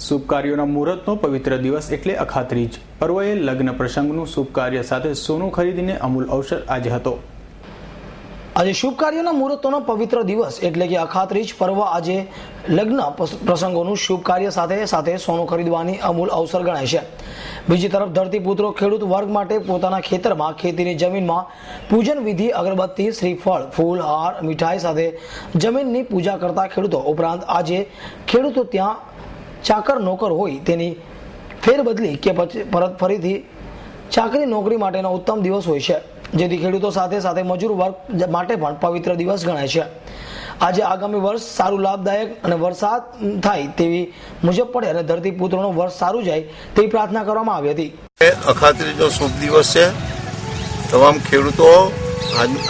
શુભ કાર્યોના મુહૂર્તનો પવિત્ર દિવસ એટલે અખાત્રીજ પર્વએ લગ્ન પ્રસંગનું શુભ કાર્ય સાથે સોનું ખરીદીને અમૂલ અવસર આજે હતો। આજે શુભ કાર્યોના મુહૂર્તોનો પવિત્ર દિવસ એટલે કે અખાત્રીજ પર્વ આજે લગ્ન પ્રસંગોનું શુભ કાર્ય સાથે સોનું ખરીદવાની અમૂલ અવસર ગણાય છે। બીજી તરફ ધરતીપુત્રો ખેડૂત વર્ગ માટે પોતાના ખેતરમાં ખેતીની જમીનમાં પૂજન વિધિ અગરબત્તી શ્રીફળ ફૂલ હાર મીઠાઈ સાથે જમીનની પૂજા કરતા ખેડૂતો ઉપરાંત આજે ખેડૂતો ત્યાં ચાકર નોકર હોય તેની ફેરબદલી કે પરત ફરીથી ચાકરી નોકરી માટેનો ઉત્તમ દિવસ હોય છે, જેથી ખેડૂતો સાથે મજૂર વર્ગ માટે પણ પવિત્ર દિવસ ગણાય છે। આજે આગામી વર્ષ સારું લાભદાયક અને વરસાદ થાય તેવી મુજબ પડે અને ધરતીપુત્રોનું વર્ષ સારું જાય તેવી પ્રાર્થના કરવામાં આવી હતી। અખાત્રીજનો શુભ દિવસ છે। તમામ ખેડૂતો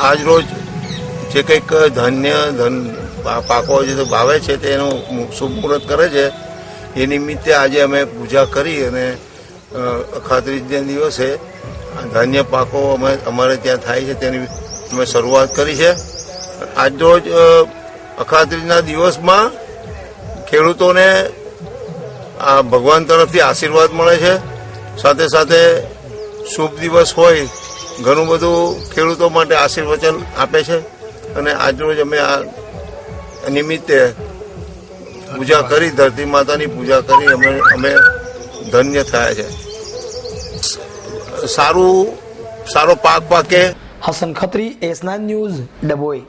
આજ રોજ જે કંઈક ધન પાકો જે વાવે છે તેનું શુભ મુહૂર્ત કરે છે, એ નિમિત્તે આજે અમે પૂજા કરી અને અખાત્રીજના દિવસે ધાન્ય પાકો અમારે ત્યાં થાય છે તેની અમે શરૂઆત કરી છે। આજરોજ અખાત્રીજના દિવસમાં ખેડૂતોને આ ભગવાન તરફથી આશીર્વાદ મળે છે, સાથે શુભ દિવસ હોય ઘણું બધું ખેડૂતો માટે આશીર્વચન આપે છે અને આજરોજ અમે આ નિમિત્તે પૂજા કરી, ધરતી માતાની પૂજા કરી અમે ધન્ય થયા છે। સારો પાક પાકે। Hasan Khatri, S9 news, Dabhoi.